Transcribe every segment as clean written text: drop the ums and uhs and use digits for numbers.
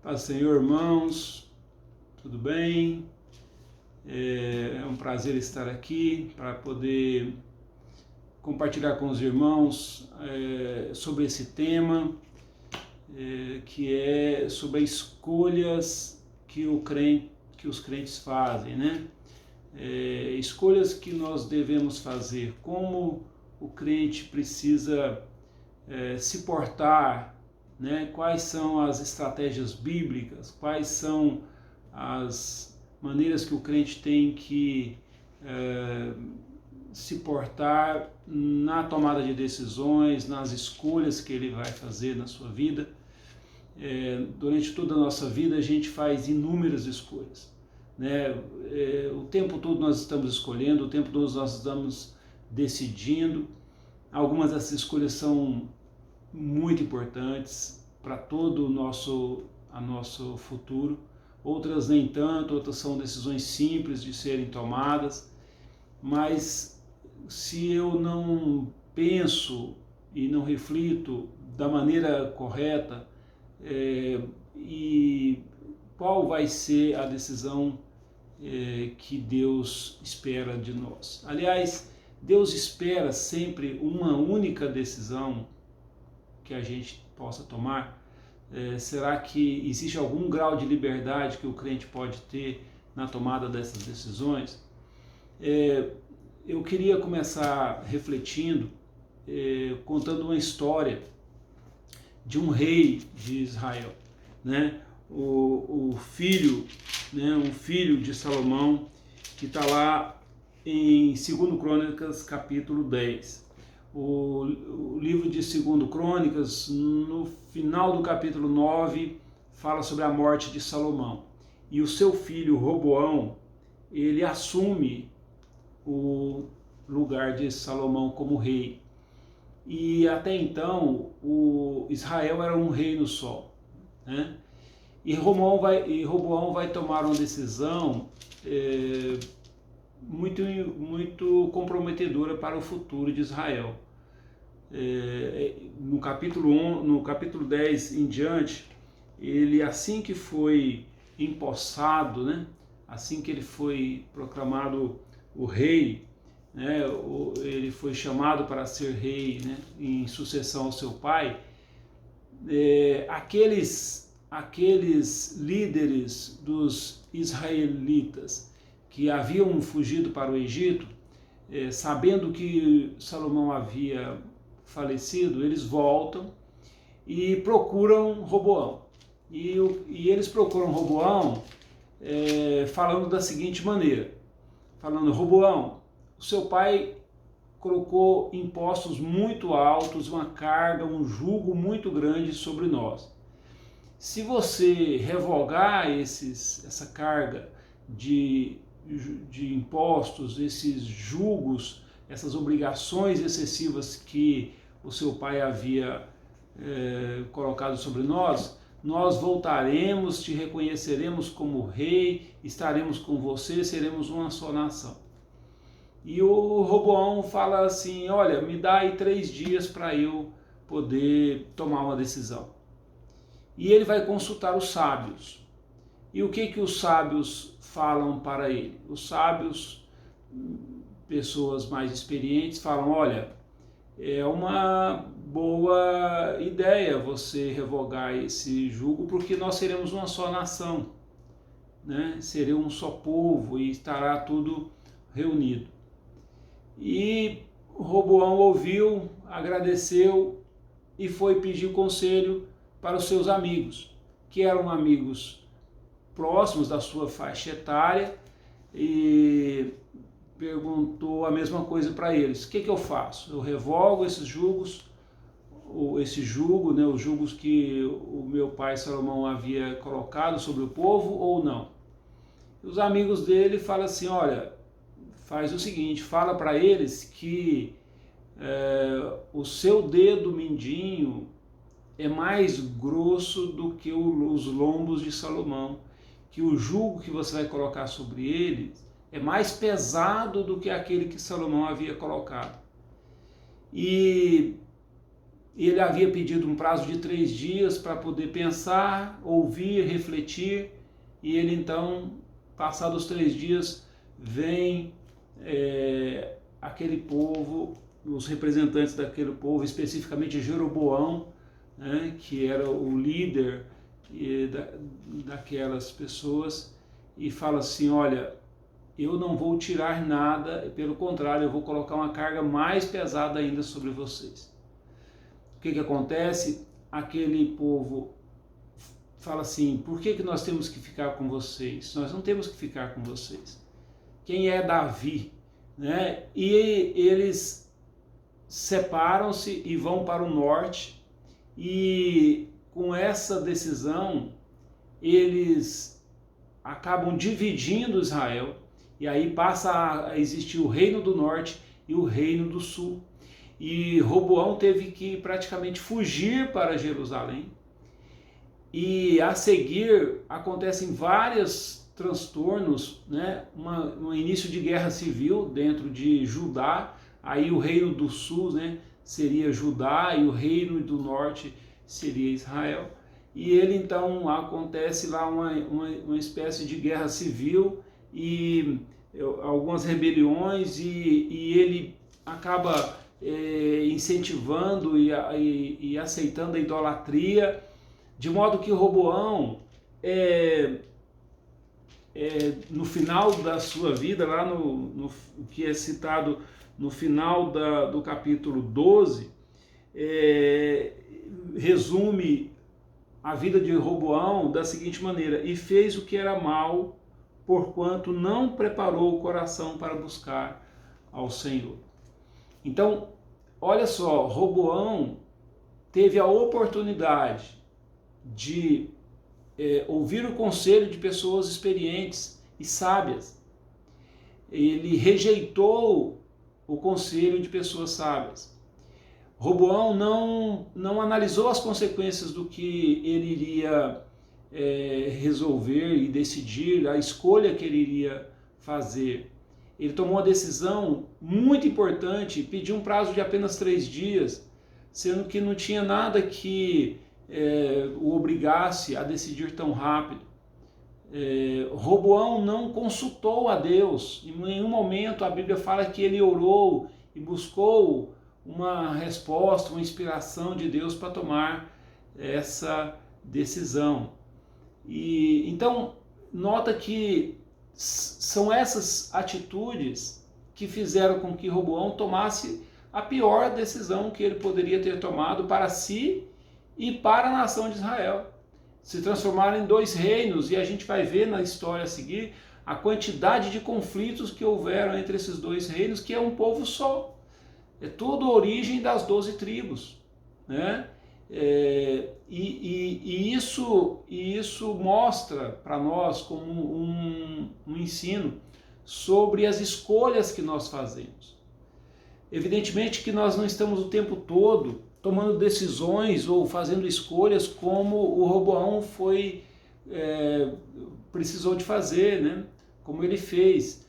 Paz do Senhor, irmãos, tudo bem? É um prazer estar aqui para poder compartilhar com os irmãos sobre esse tema, que é sobre as escolhas que os crentes fazem, né? Escolhas que nós devemos fazer, como o crente precisa se portar, né? Quais são as estratégias bíblicas, quais são as maneiras que o crente tem que se portar na tomada de decisões, nas escolhas que ele vai fazer na sua vida. Durante toda a nossa vida a gente faz inúmeras escolhas, né? O tempo todo nós estamos escolhendo, o tempo todo nós estamos decidindo. Algumas dessas escolhas são muito importantes para todo o nosso futuro, outras nem tanto, outras são decisões simples de serem tomadas, mas se eu não penso e não reflito da maneira correta, e qual vai ser a decisão que Deus espera de nós. Aliás, Deus espera sempre uma única decisão que a gente possa tomar. Será que existe algum grau de liberdade que o crente pode ter na tomada dessas decisões? Eu queria começar refletindo, contando uma história de um rei de Israel, né? O filho, né? Um filho de Salomão, que está lá em 2 Crônicas, capítulo 10. O livro de 2 Crônicas, no final do capítulo 9, fala sobre a morte de Salomão. E o seu filho Roboão, ele assume o lugar de Salomão como rei. E até então, Israel era um reino só, né? E Roboão vai tomar uma decisão muito comprometedora para o futuro de Israel. No capítulo 10 em diante, ele, assim que foi empossado, né, assim que ele foi proclamado o rei, né, ele foi chamado para ser rei, né, em sucessão ao seu pai, aqueles líderes dos israelitas que haviam fugido para o Egito, sabendo que Salomão havia falecido, eles voltam e procuram Roboão. E eles procuram Roboão falando da seguinte maneira, falando: Roboão, o seu pai colocou impostos muito altos, uma carga, um jugo muito grande sobre nós. Se você revogar essa carga de impostos, esses julgos, essas obrigações excessivas que o seu pai havia colocado sobre nós, nós voltaremos, te reconheceremos como rei, estaremos com você, seremos uma só nação. E o Roboão fala assim: olha, me dá aí 3 dias para eu poder tomar uma decisão. E ele vai consultar os sábios. E o que os sábios falam para ele? Os sábios, pessoas mais experientes, falam: olha, é uma boa ideia você revogar esse jugo, porque nós seremos uma só nação, né? Seremos um só povo e estará tudo reunido. E Roboão ouviu, agradeceu e foi pedir conselho para os seus amigos, que eram amigos próximos da sua faixa etária, e perguntou a mesma coisa para eles: o que eu faço? Eu revogo esses julgos, esse jugo, né, os julgos que o meu pai Salomão havia colocado sobre o povo, ou não? E os amigos dele falam assim: olha, faz o seguinte, fala para eles que o seu dedo mindinho é mais grosso do que os lombos de Salomão, que o jugo que você vai colocar sobre eles é mais pesado do que aquele que Salomão havia colocado. E ele havia pedido um prazo de 3 dias para poder pensar, ouvir, refletir, e ele então, passados os 3 dias, vem aquele povo, os representantes daquele povo, especificamente Jeroboão, né, que era o líder daquelas pessoas, e fala assim: olha, eu não vou tirar nada, pelo contrário, eu vou colocar uma carga mais pesada ainda sobre vocês. O que acontece? Aquele povo fala assim: por que nós temos que ficar com vocês? Nós não temos que ficar com vocês. Quem é Davi? Né? E eles separam-se e vão para o norte, e com essa decisão eles acabam dividindo Israel, e aí passa a existir o reino do norte e o reino do sul. E Roboão teve que praticamente fugir para Jerusalém, e a seguir acontecem vários transtornos, né? Um início de guerra civil dentro de Judá. Aí o reino do sul, né, seria Judá, e o reino do norte seria Israel. E ele então, acontece lá uma espécie de guerra civil e algumas rebeliões, e ele acaba incentivando e aceitando a idolatria, de modo que Roboão, no final da sua vida, lá no que é citado no final do capítulo 12, resume a vida de Roboão da seguinte maneira: e fez o que era mal, porquanto não preparou o coração para buscar ao Senhor. Então, olha só, Roboão teve a oportunidade de ouvir o conselho de pessoas experientes e sábias. Ele rejeitou o conselho de pessoas sábias. Roboão não analisou as consequências do que ele iria resolver e decidir, a escolha que ele iria fazer. Ele tomou uma decisão muito importante, pediu um prazo de apenas 3 dias, sendo que não tinha nada que o obrigasse a decidir tão rápido. Roboão não consultou a Deus. Em nenhum momento a Bíblia fala que ele orou e buscou uma resposta, uma inspiração de Deus para tomar essa decisão. E então nota que são essas atitudes que fizeram com que Roboão tomasse a pior decisão que ele poderia ter tomado para si e para a nação de Israel. Se transformaram em 2 reinos, e a gente vai ver na história a seguir a quantidade de conflitos que houveram entre esses 2 reinos, que é um povo só. É tudo a origem das 12 tribos, né? Isso mostra para nós como um ensino sobre as escolhas que nós fazemos. Evidentemente que nós não estamos o tempo todo tomando decisões ou fazendo escolhas como o Roboão precisou de fazer, né? Como ele fez.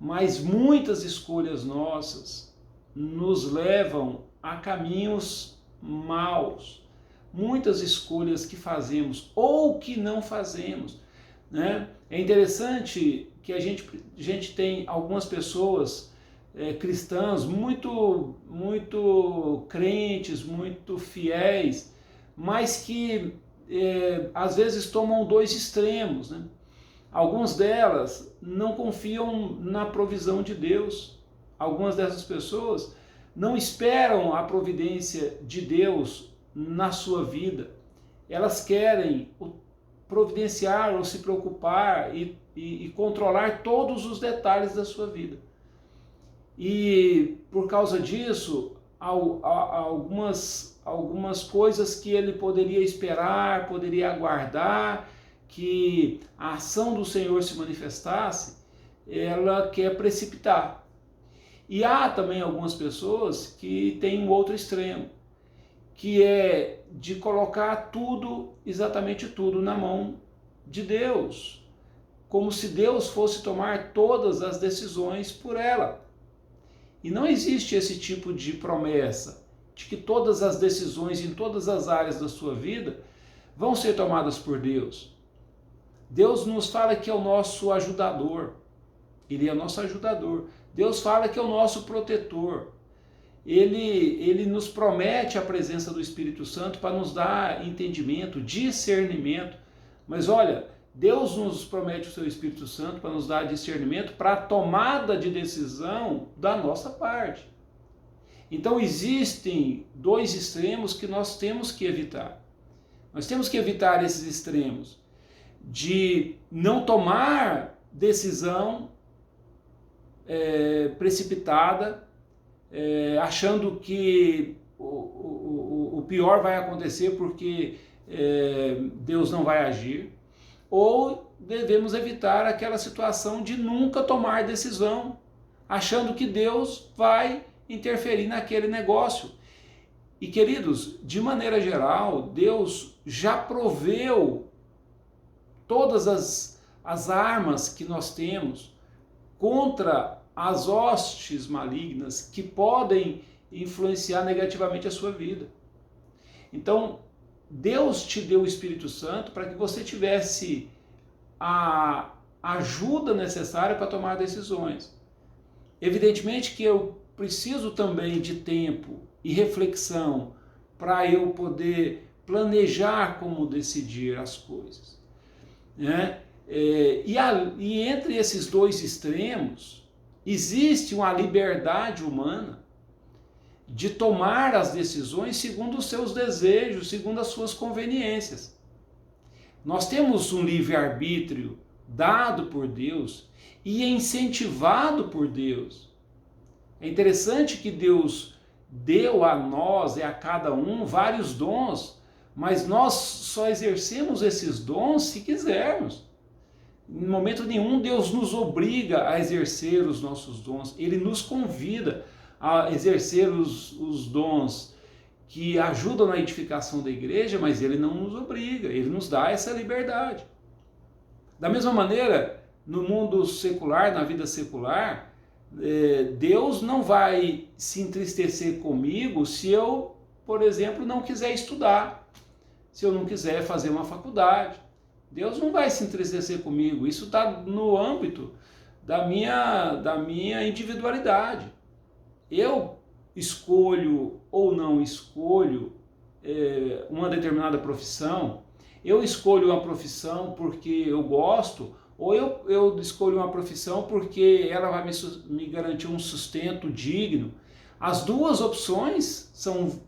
Mas muitas escolhas nossas nos levam a caminhos maus. Muitas escolhas que fazemos ou que não fazemos, né? É interessante que a gente tem algumas pessoas cristãs muito crentes, muito fiéis, mas que às vezes tomam 2 extremos, né? Algumas delas não confiam na provisão de Deus. Algumas dessas pessoas não esperam a providência de Deus na sua vida. Elas querem providenciar ou se preocupar e controlar todos os detalhes da sua vida. E por causa disso, algumas coisas que ele poderia esperar, poderia aguardar que a ação do Senhor se manifestasse, ela quer precipitar. E há também algumas pessoas que têm um outro extremo, que é de colocar tudo, exatamente tudo, na mão de Deus, como se Deus fosse tomar todas as decisões por ela. E não existe esse tipo de promessa. de que todas as decisões em todas as áreas da sua vida vão ser tomadas por Deus. Deus nos fala que é o nosso ajudador. Ele é o nosso ajudador. Deus fala que é o nosso protetor. Ele nos promete a presença do Espírito Santo para nos dar entendimento, discernimento. Mas olha, Deus nos promete o seu Espírito Santo para nos dar discernimento para a tomada de decisão da nossa parte. Então existem dois extremos que nós temos que evitar. Nós temos que evitar esses extremos de não tomar decisão precipitada, achando que o pior vai acontecer porque Deus não vai agir, ou devemos evitar aquela situação de nunca tomar decisão, achando que Deus vai interferir naquele negócio. E queridos, de maneira geral, Deus já proveu todas as armas que nós temos contra as hostes malignas que podem influenciar negativamente a sua vida. Então, Deus te deu o Espírito Santo para que você tivesse a ajuda necessária para tomar decisões. Evidentemente que eu preciso também de tempo e reflexão para eu poder planejar como decidir as coisas, né? E entre esses dois extremos existe uma liberdade humana de tomar as decisões segundo os seus desejos, segundo as suas conveniências. Nós temos um livre-arbítrio dado por Deus e incentivado por Deus. É interessante que Deus deu a nós e a cada um vários dons, mas nós só exercemos esses dons se quisermos. Em momento nenhum Deus nos obriga a exercer os nossos dons. Ele nos convida a exercer os dons que ajudam na edificação da igreja, mas Ele não nos obriga, Ele nos dá essa liberdade. Da mesma maneira, no mundo secular, na vida secular, Deus não vai se entristecer comigo se eu, por exemplo, não quiser estudar, se eu não quiser fazer uma faculdade. Deus não vai se entristecer comigo, isso está no âmbito da minha individualidade. Eu escolho ou não escolho uma determinada profissão, eu escolho uma profissão porque eu gosto, ou eu escolho uma profissão porque ela vai me garantir um sustento digno. As duas opções são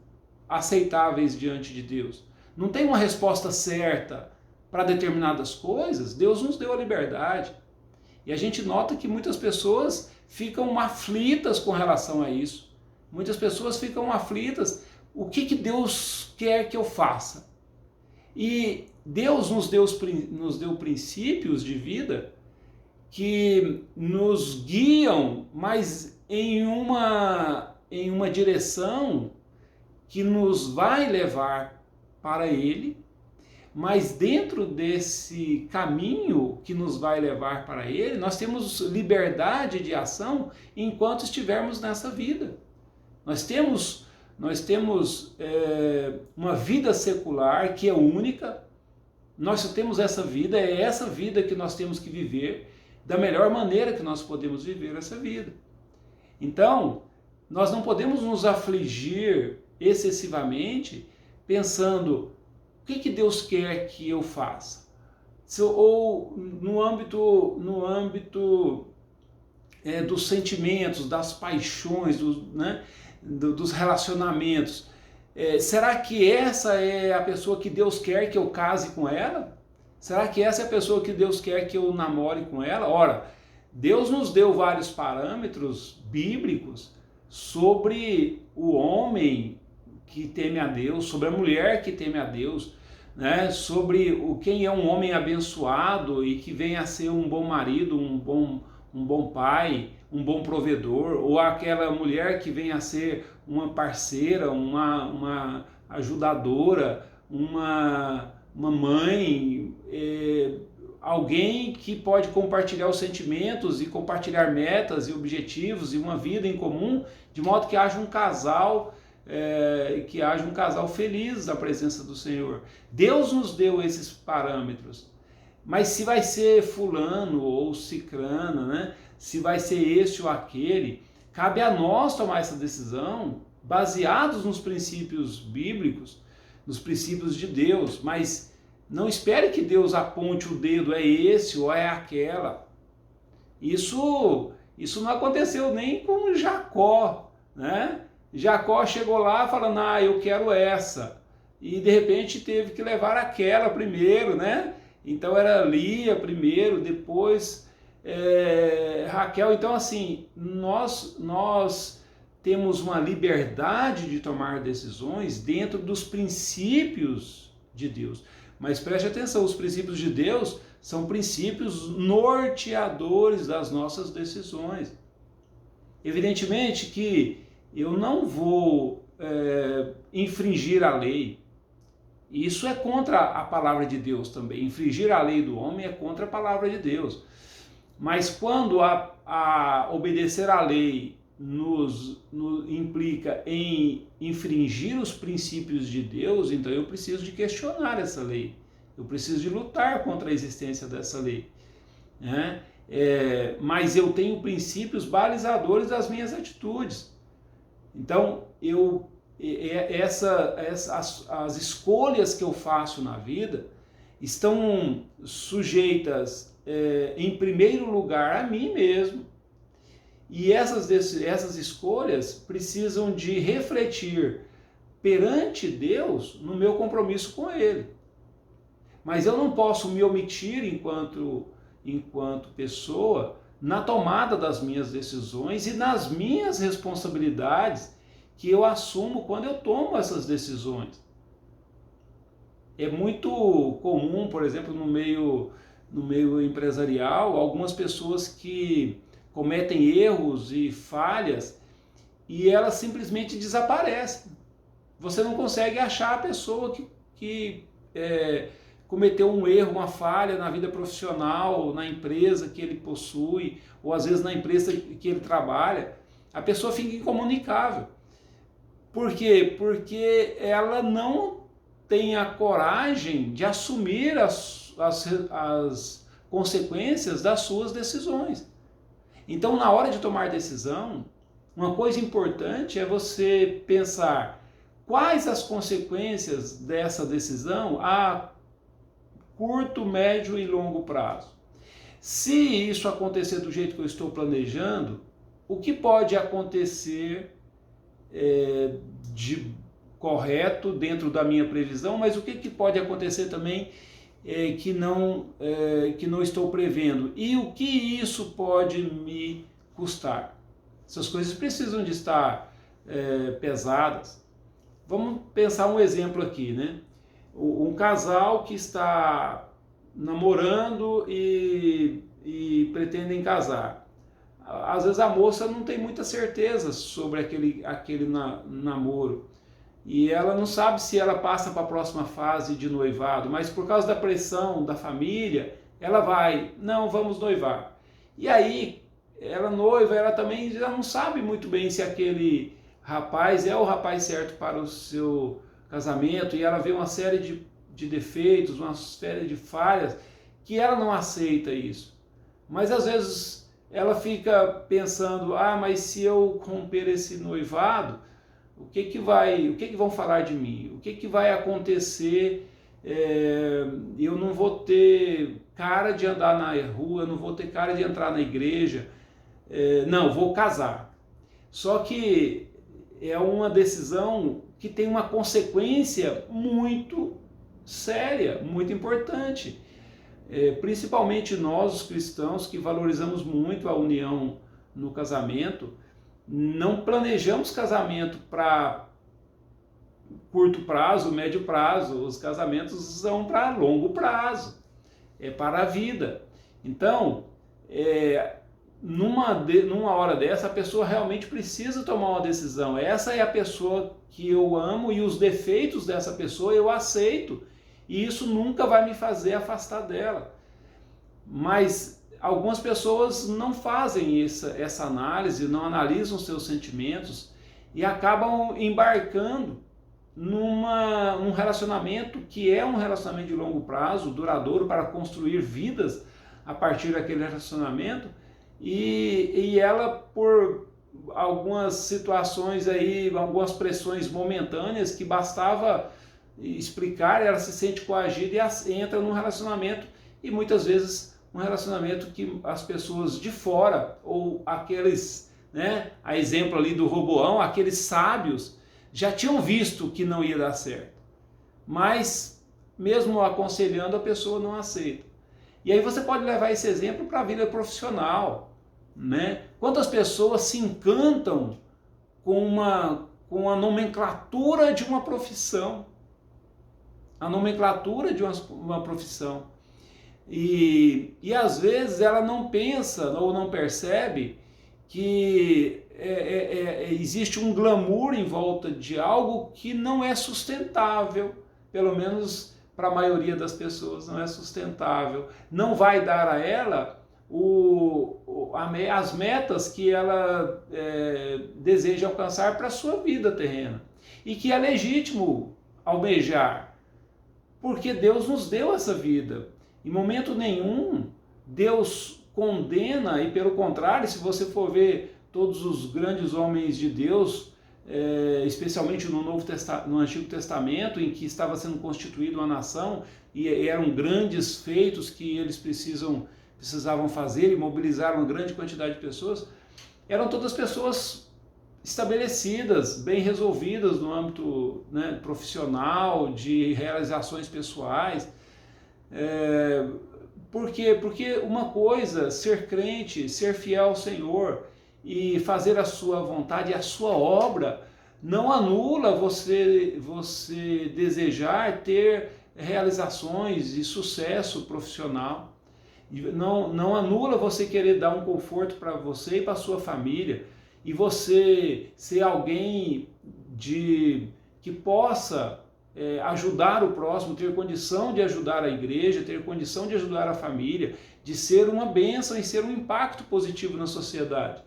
aceitáveis diante de Deus. Não tem uma resposta certa para determinadas coisas. Deus nos deu a liberdade. E a gente nota que muitas pessoas ficam aflitas com relação a isso. Muitas pessoas ficam aflitas. O que Deus quer que eu faça? E Deus nos deu princípios de vida que nos guiam, mas em uma direção que nos vai levar para Ele, mas dentro desse caminho que nos vai levar para Ele, nós temos liberdade de ação enquanto estivermos nessa vida. Nós temos uma vida secular que é única. Nós só temos essa vida, é essa vida que nós temos que viver da melhor maneira que nós podemos viver essa vida. Então, nós não podemos nos afligir excessivamente pensando o que Deus quer que eu faça. Ou no âmbito dos sentimentos, das paixões, dos relacionamentos. Será que essa é a pessoa que Deus quer que eu case com ela? Será que essa é a pessoa que Deus quer que eu namore com ela? Ora, Deus nos deu vários parâmetros bíblicos sobre o homem que teme a Deus, sobre a mulher que teme a Deus, né? Sobre quem é um homem abençoado e que venha a ser um bom marido, um bom pai, um bom provedor, ou aquela mulher que venha a ser uma parceira, uma ajudadora, uma mãe, alguém que pode compartilhar os sentimentos e compartilhar metas e objetivos e uma vida em comum, de modo que haja um casal que haja um casal feliz na presença do Senhor. Deus nos deu esses parâmetros. Mas se vai ser fulano ou cicrana, né? Se vai ser esse ou aquele, cabe a nós tomar essa decisão baseados nos princípios bíblicos, nos princípios de Deus. Mas não espere que Deus aponte o dedo, é esse ou é aquela. Isso não aconteceu nem com Jacó, né? Jacó chegou lá falando, eu quero essa. E de repente teve que levar aquela primeiro, né? Então era Lia primeiro, depois Raquel. Então assim, nós temos uma liberdade de tomar decisões dentro dos princípios de Deus. Mas preste atenção, os princípios de Deus são princípios norteadores das nossas decisões. Evidentemente que eu não vou infringir a lei. Isso é contra a palavra de Deus também. Infringir a lei do homem é contra a palavra de Deus. Mas quando a obedecer à lei nos implica em infringir os princípios de Deus, então eu preciso de questionar essa lei. Eu preciso de lutar contra a existência dessa lei. Né? Mas eu tenho princípios balizadores das minhas atitudes. Então, as escolhas que eu faço na vida estão sujeitas, em primeiro lugar, a mim mesmo. E essas escolhas precisam de refletir perante Deus no meu compromisso com Ele. Mas eu não posso me omitir enquanto pessoa na tomada das minhas decisões e nas minhas responsabilidades que eu assumo quando eu tomo essas decisões. É muito comum, por exemplo, no meio empresarial, algumas pessoas que cometem erros e falhas e elas simplesmente desaparecem. Você não consegue achar a pessoa que cometeu um erro, uma falha na vida profissional, na empresa que ele possui, ou às vezes na empresa que ele trabalha. A pessoa fica incomunicável. Por quê? Porque ela não tem a coragem de assumir as consequências das suas decisões. Então, na hora de tomar decisão, uma coisa importante é você pensar quais as consequências dessa decisão a curto, médio e longo prazo. Se isso acontecer do jeito que eu estou planejando, o que pode acontecer de correto dentro da minha previsão, mas o que pode acontecer também que não estou prevendo? E o que isso pode me custar? Essas coisas precisam de estar pesadas. Vamos pensar um exemplo aqui, né? Um casal que está namorando e pretendem casar. Às vezes a moça não tem muita certeza sobre aquele namoro. E ela não sabe se ela passa para a próxima fase de noivado, mas por causa da pressão da família, ela vamos noivar. E aí, ela noiva, ela também já não sabe muito bem se aquele rapaz é o rapaz certo para o seu casamento, e ela vê uma série de defeitos, uma série de falhas, que ela não aceita isso. Mas às vezes ela fica pensando, mas se eu romper esse noivado, o que vão falar de mim? O que vai acontecer? Eu não vou ter cara de andar na rua, eu não vou ter cara de entrar na igreja. Não, vou casar. Só que é uma decisão que tem uma consequência muito séria, muito importante. Principalmente nós, os cristãos, que valorizamos muito a união no casamento, não planejamos casamento para curto prazo, médio prazo. Os casamentos são para longo prazo, para a vida. Então, numa hora dessa, a pessoa realmente precisa tomar uma decisão. Essa é a pessoa que eu amo e os defeitos dessa pessoa eu aceito. E isso nunca vai me fazer afastar dela. Mas algumas pessoas não fazem essa análise, não analisam seus sentimentos e acabam embarcando num relacionamento que é um relacionamento de longo prazo, duradouro, para construir vidas a partir daquele relacionamento, e ela, por algumas situações aí, algumas pressões momentâneas que bastava explicar, ela se sente coagida e entra num relacionamento, e muitas vezes um relacionamento que as pessoas de fora, ou aqueles, né, a exemplo ali do Roboão, aqueles sábios, já tinham visto que não ia dar certo, mas mesmo aconselhando, a pessoa não aceita. E aí você pode levar esse exemplo para a vida profissional, né? Quantas pessoas se encantam com a nomenclatura de uma profissão, a nomenclatura de uma profissão, e às vezes ela não pensa ou não percebe que existe um glamour em volta de algo que não é sustentável, pelo menos para a maioria das pessoas não é sustentável, não vai dar a ela as metas que ela deseja alcançar para a sua vida terrena, e que é legítimo almejar, porque Deus nos deu essa vida. Em momento nenhum Deus condena, e pelo contrário, se você for ver todos os grandes homens de Deus, especialmente no Antigo Testamento, em que estava sendo constituída uma nação, e eram grandes feitos que eles precisavam fazer e mobilizaram uma grande quantidade de pessoas, eram todas pessoas estabelecidas, bem resolvidas no âmbito, né, profissional, de realizações pessoais. Por quê? Porque uma coisa, ser crente, ser fiel ao Senhor e fazer a sua vontade e a sua obra, não anula você desejar ter realizações e sucesso profissional. Não anula você querer dar um conforto para você e para a sua família, e você ser alguém que possa ajudar o próximo, ter condição de ajudar a igreja, ter condição de ajudar a família, de ser uma bênção e ser um impacto positivo na sociedade,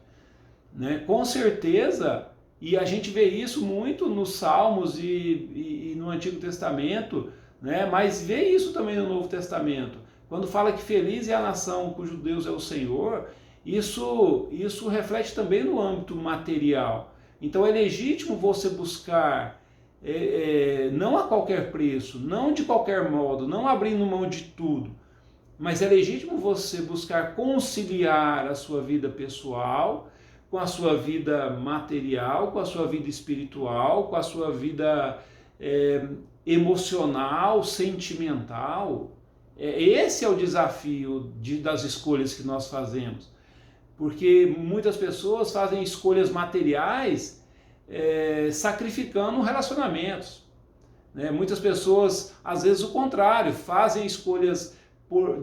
né? Com certeza, e a gente vê isso muito nos Salmos e no Antigo Testamento, né? Mas vê isso também no Novo Testamento. Quando fala que feliz é a nação cujo Deus é o Senhor, isso reflete também no âmbito material. Então é legítimo você buscar, não a qualquer preço, não de qualquer modo, não abrindo mão de tudo, mas é legítimo você buscar conciliar a sua vida pessoal com a sua vida material, com a sua vida espiritual, com a sua vida emocional, sentimental. Esse é o desafio das escolhas que nós fazemos, porque muitas pessoas fazem escolhas materiais sacrificando relacionamentos, né? Muitas pessoas, às vezes o contrário, fazem escolhas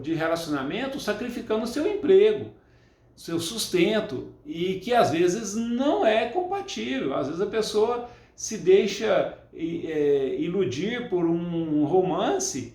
de relacionamento sacrificando o seu emprego, seu sustento, e que às vezes não é compatível. Às vezes a pessoa se deixa iludir por um romance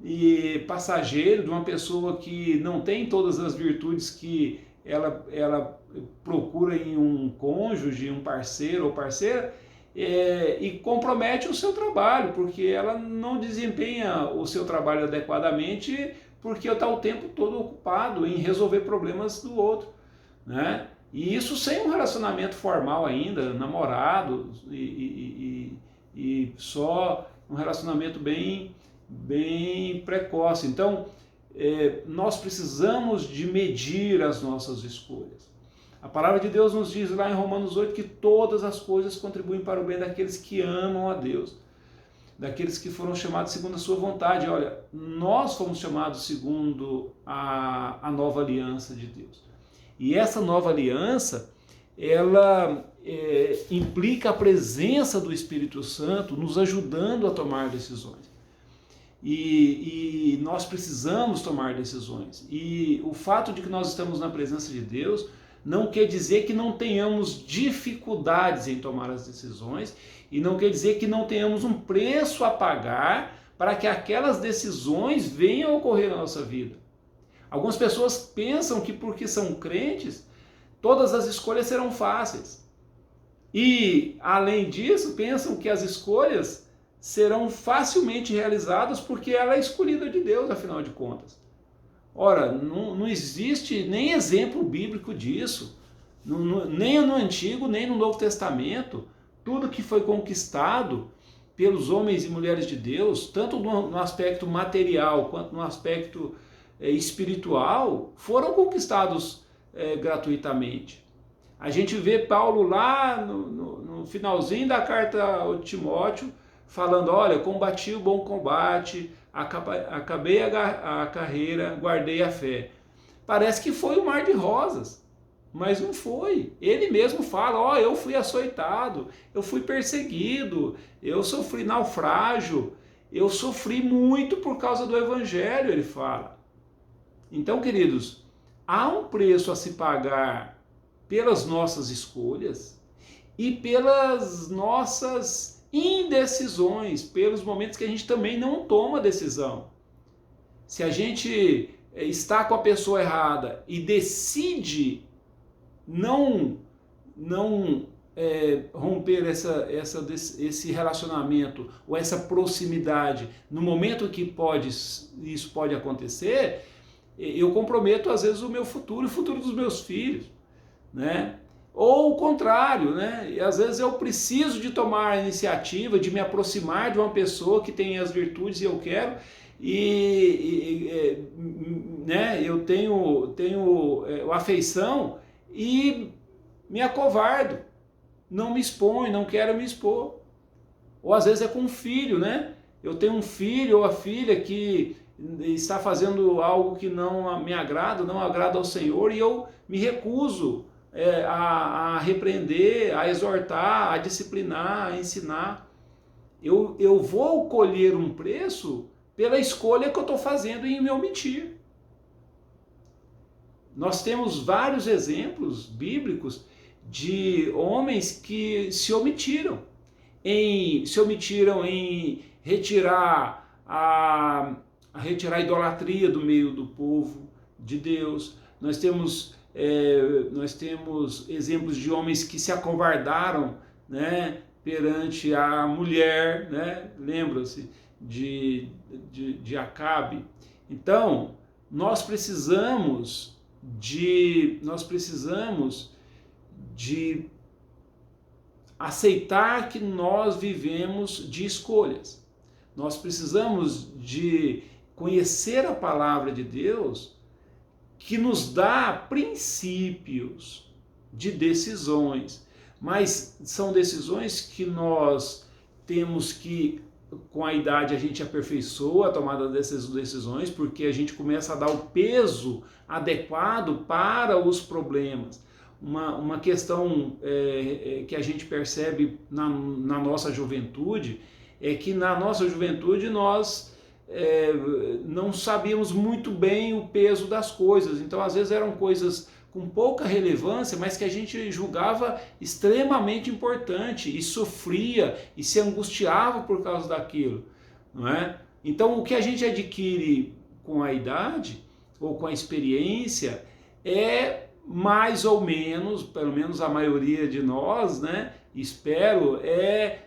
e passageiro de uma pessoa que não tem todas as virtudes que ela procura em um cônjuge, um parceiro ou parceira, e compromete o seu trabalho, porque ela não desempenha o seu trabalho adequadamente, porque está o tempo todo ocupado em resolver problemas do outro, né? E isso sem um relacionamento formal ainda, namorado, e só um relacionamento bem precoce. Então, nós precisamos de medir as nossas escolhas. A palavra de Deus nos diz lá em Romanos 8 que todas as coisas contribuem para o bem daqueles que amam a Deus, daqueles que foram chamados segundo a sua vontade. Olha, nós fomos chamados segundo a nova aliança de Deus. E essa nova aliança, ela implica a presença do Espírito Santo nos ajudando a tomar decisões. E nós precisamos tomar decisões. E o fato de que nós estamos na presença de Deus não quer dizer que não tenhamos dificuldades em tomar as decisões, e não quer dizer que não tenhamos um preço a pagar para que aquelas decisões venham a ocorrer na nossa vida. Algumas pessoas pensam que porque são crentes, todas as escolhas serão fáceis. E, além disso, pensam que as escolhas serão facilmente realizadas porque ela é escolhida de Deus, afinal de contas. Ora, não existe nem exemplo bíblico disso, nem no Antigo, nem no Novo Testamento. Tudo que foi conquistado pelos homens e mulheres de Deus, tanto no aspecto material quanto no aspecto espiritual, foram conquistados gratuitamente. A gente vê Paulo lá no finalzinho da carta ao Timóteo, falando, olha, combati o bom combate, acabei a carreira, guardei a fé. Parece que foi um mar de rosas, mas não foi. Ele mesmo fala, ó, eu fui açoitado, eu fui perseguido, eu sofri naufrágio, eu sofri muito por causa do evangelho, ele fala. Então, queridos, há um preço a se pagar pelas nossas escolhas e pelas nossas indecisões, pelos momentos que a gente também não toma decisão. Se a gente está com a pessoa errada e decide não romper esse relacionamento ou essa proximidade no momento que isso pode acontecer, eu comprometo às vezes o meu futuro e o futuro dos meus filhos, né? Ou o contrário, né? E às vezes eu preciso de tomar a iniciativa, de me aproximar de uma pessoa que tem as virtudes e eu quero, né? Eu tenho afeição e me acovardo, não me exponho, não quero me expor. Ou às vezes é com um filho, né? Eu tenho um filho ou a filha que está fazendo algo que não me agrada, não agrada ao Senhor, e eu me recuso a repreender, a exortar, a disciplinar, a ensinar. Eu vou colher um preço pela escolha que eu estou fazendo em me omitir. Nós temos vários exemplos bíblicos de homens que se omitiram em retirar a idolatria do meio do povo de Deus. Nós temos exemplos de homens que se acovardaram, né, perante a mulher, né? Lembra-se de Acabe. Então, nós precisamos de aceitar que nós vivemos de escolhas. Nós precisamos de conhecer a palavra de Deus, que nos dá princípios de decisões, mas são decisões que nós temos que, com a idade, a gente aperfeiçoa a tomada dessas decisões, porque a gente começa a dar o peso adequado para os problemas. Uma questão que a gente percebe na nossa juventude é que na nossa juventude nós não sabíamos muito bem o peso das coisas. Então, às vezes eram coisas com pouca relevância, mas que a gente julgava extremamente importante e sofria e se angustiava por causa daquilo, não é? Então, o que a gente adquire com a idade ou com a experiência é mais ou menos, pelo menos a maioria de nós, né? Espero,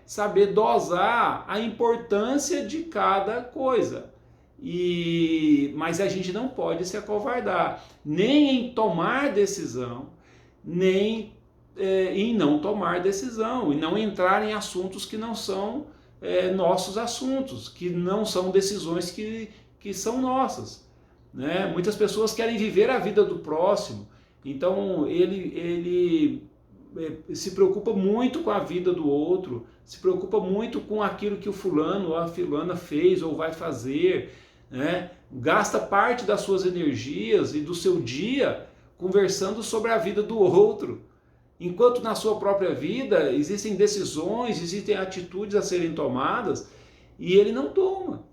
saber dosar a importância de cada coisa. Mas a gente não pode se acovardar, nem em tomar decisão, nem em não tomar decisão, e não entrar em assuntos que não são nossos assuntos, que não são decisões que são nossas, né? Muitas pessoas querem viver a vida do próximo, então ele se preocupa muito com a vida do outro, se preocupa muito com aquilo que o fulano ou a fulana fez ou vai fazer, né? Gasta parte das suas energias e do seu dia conversando sobre a vida do outro, enquanto na sua própria vida existem decisões, existem atitudes a serem tomadas e ele não toma.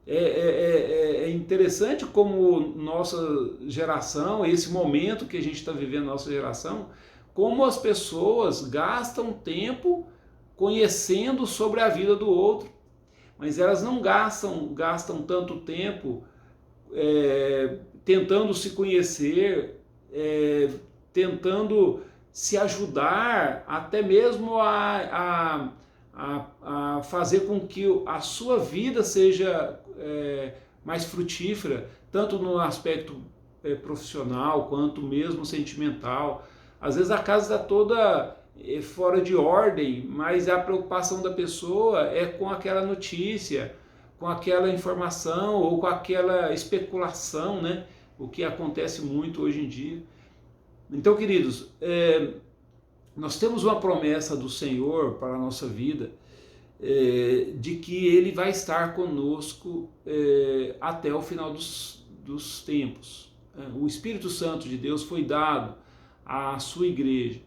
É interessante como nossa geração, esse momento que a gente está vivendo, nossa geração, como as pessoas gastam tempo conhecendo sobre a vida do outro, mas elas não gastam tanto tempo tentando se conhecer, tentando se ajudar até mesmo a fazer com que a sua vida seja mais frutífera, tanto no aspecto profissional quanto mesmo sentimental. Às vezes a casa está toda fora de ordem, mas a preocupação da pessoa é com aquela notícia, com aquela informação ou com aquela especulação, né? O que acontece muito hoje em dia. Então, queridos, nós temos uma promessa do Senhor para a nossa vida, de que Ele vai estar conosco até o final dos tempos. O Espírito Santo de Deus foi dado à sua igreja.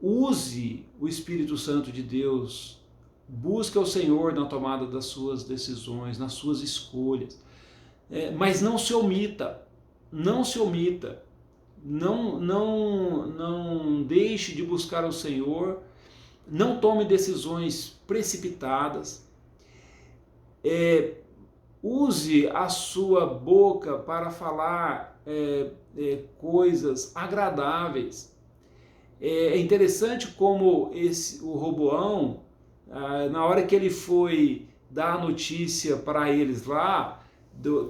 Use o Espírito Santo de Deus, busque o Senhor na tomada das suas decisões, nas suas escolhas, mas não se omita, não se omita, não deixe de buscar o Senhor, não tome decisões precipitadas, use a sua boca para falar coisas agradáveis. É interessante como o Roboão, na hora que ele foi dar a notícia para eles lá,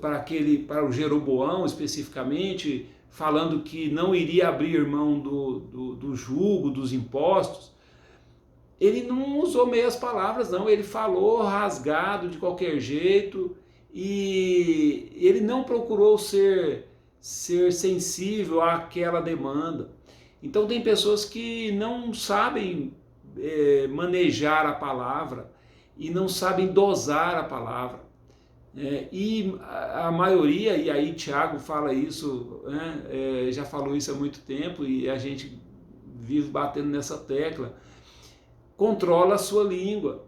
para o Jeroboão especificamente, falando que não iria abrir mão do jugo, dos impostos, ele não usou meias palavras, não, ele falou rasgado de qualquer jeito, e ele não procurou ser sensível àquela demanda. Então tem pessoas que não sabem manejar a palavra e não sabem dosar a palavra. E a maioria, e aí Tiago fala isso, né, já falou isso há muito tempo e a gente vive batendo nessa tecla, controla a sua língua,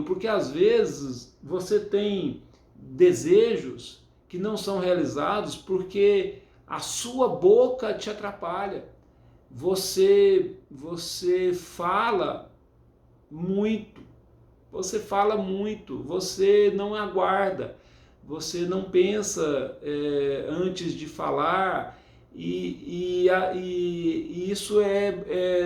porque às vezes você tem desejos que não são realizados porque a sua boca te atrapalha. Você fala muito, você não aguarda, você não pensa antes de falar, e isso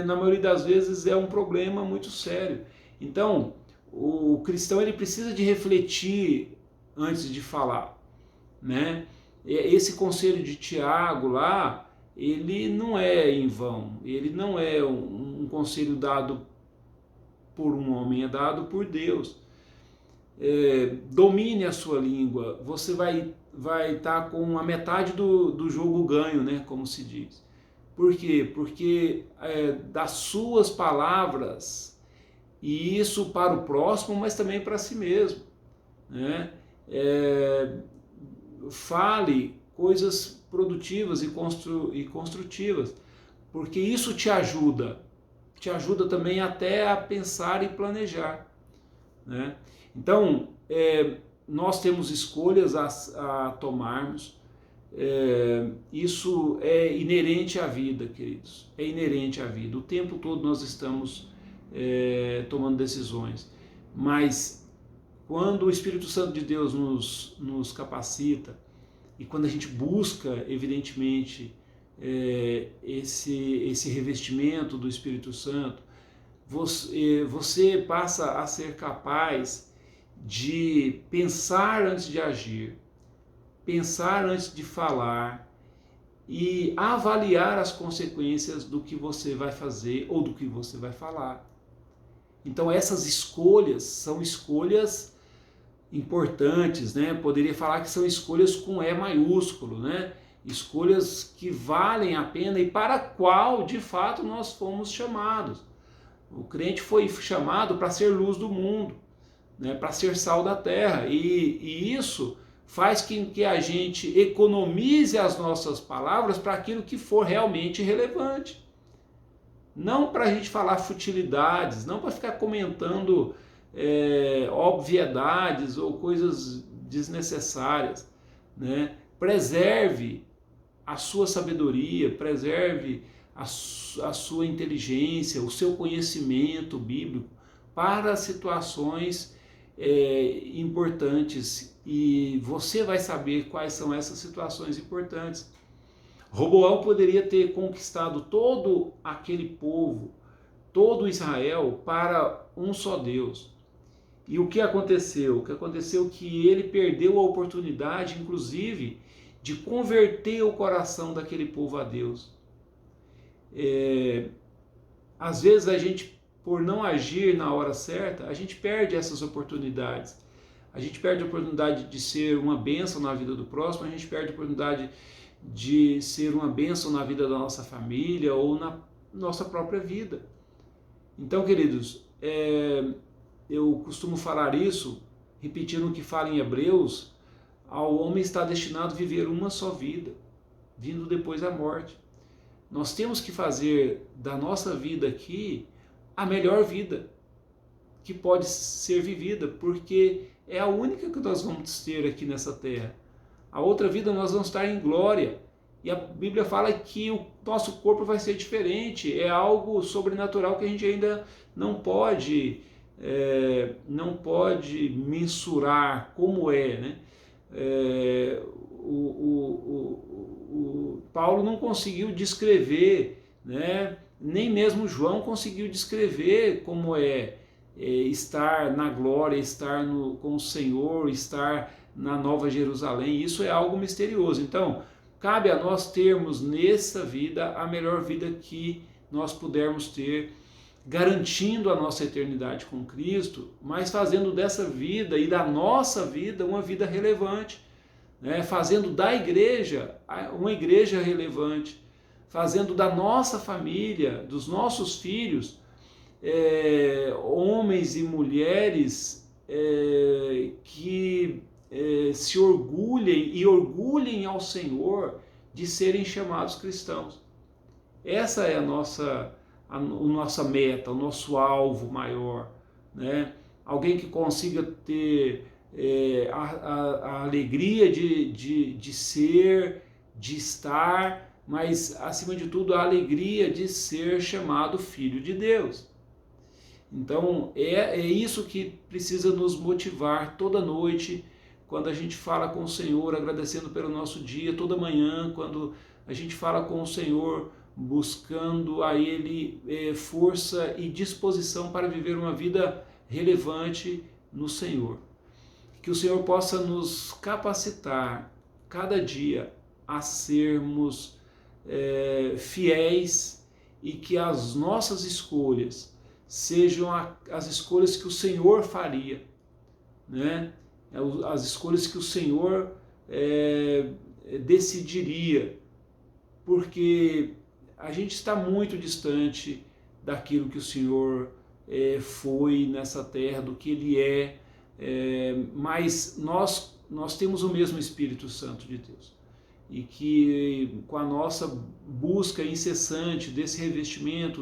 na maioria das vezes é um problema muito sério. Então, o cristão ele precisa de refletir antes de falar, né? Esse conselho de Tiago lá, ele não é em vão, ele não é um conselho dado por um homem, é dado por Deus. Domine a sua língua, você vai estar com a metade do jogo ganho, né, como se diz. Por quê? Porque das suas palavras, e isso para o próximo, mas também para si mesmo, né? Fale coisas produtivas e construtivas, porque isso te ajuda também até a pensar e planejar, né? Então, nós temos escolhas a tomarmos, isso é inerente à vida, queridos, é inerente à vida, o tempo todo nós estamos tomando decisões, mas quando o Espírito Santo de Deus nos capacita, e quando a gente busca, evidentemente, esse revestimento do Espírito Santo, você passa a ser capaz de pensar antes de agir, pensar antes de falar e avaliar as consequências do que você vai fazer ou do que você vai falar. Então essas escolhas são escolhas importantes, né? Poderia falar que são escolhas com E maiúsculo, né? Escolhas que valem a pena e para a qual de fato nós fomos chamados. O crente foi chamado para ser luz do mundo, né? Para ser sal da terra, e isso faz com que a gente economize as nossas palavras para aquilo que for realmente relevante. Não para a gente falar futilidades, não para ficar comentando obviedades ou coisas desnecessárias, né? Preserve a sua sabedoria, preserve a sua inteligência, o seu conhecimento bíblico para situações importantes, e você vai saber quais são essas situações importantes. Roboão poderia ter conquistado todo aquele povo, todo Israel, para um só Deus. E o que aconteceu? O que aconteceu é que ele perdeu a oportunidade, inclusive, de converter o coração daquele povo a Deus. Às vezes a gente, por não agir na hora certa, a gente perde essas oportunidades. A gente perde a oportunidade de ser uma bênção na vida do próximo, a gente perde a oportunidade de ser uma bênção na vida da nossa família ou na nossa própria vida. Então, queridos, eu costumo falar isso, repetindo o que fala em Hebreus: ao homem está destinado a viver uma só vida, vindo depois da morte. Nós temos que fazer da nossa vida aqui a melhor vida que pode ser vivida, porque é a única que nós vamos ter aqui nessa terra. A outra vida nós vamos estar em glória. E a Bíblia fala que o nosso corpo vai ser diferente, é algo sobrenatural que a gente ainda não pode mensurar como é, né? O Paulo não conseguiu descrever, né? Nem mesmo João conseguiu descrever como estar na glória, estar com o Senhor, estar na Nova Jerusalém. Isso é algo misterioso. Então, cabe a nós termos nessa vida a melhor vida que nós pudermos ter, garantindo a nossa eternidade com Cristo, mas fazendo dessa vida e da nossa vida uma vida relevante, né? Fazendo da igreja uma igreja relevante, fazendo da nossa família, dos nossos filhos, homens e mulheres que se orgulhem e orgulhem ao Senhor de serem chamados cristãos. Essa é a nossa meta, o nosso alvo maior, né? Alguém que consiga ter a alegria de ser, de estar, mas acima de tudo a alegria de ser chamado filho de Deus. Então é isso que precisa nos motivar toda noite, quando a gente fala com o Senhor, agradecendo pelo nosso dia, toda manhã, quando a gente fala com o Senhor, buscando a Ele força e disposição para viver uma vida relevante no Senhor. Que o Senhor possa nos capacitar cada dia a sermos fiéis e que as nossas escolhas sejam as escolhas que o Senhor faria, né? As escolhas que o Senhor decidiria, porque a gente está muito distante daquilo que o Senhor foi nessa terra, do que Ele mas nós temos o mesmo Espírito Santo de Deus, e que com a nossa busca incessante desse revestimento,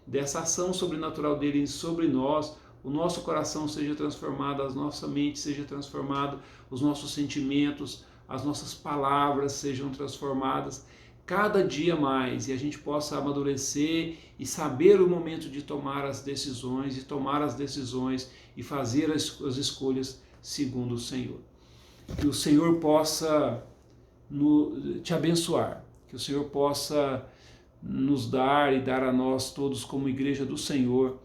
dessa ação sobrenatural dele sobre nós, o nosso coração seja transformado, a nossa mente seja transformada, os nossos sentimentos, as nossas palavras sejam transformadas cada dia mais, e a gente possa amadurecer e saber o momento de tomar as decisões, e fazer as escolhas segundo o Senhor. Que o Senhor possa te abençoar, que o Senhor possa nos dar e dar a nós todos como igreja do Senhor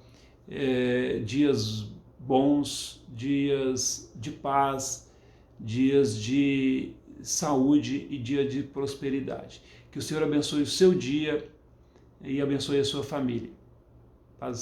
dias bons, dias de paz, dias de saúde e dia de prosperidade. Que o Senhor abençoe o seu dia e abençoe a sua família.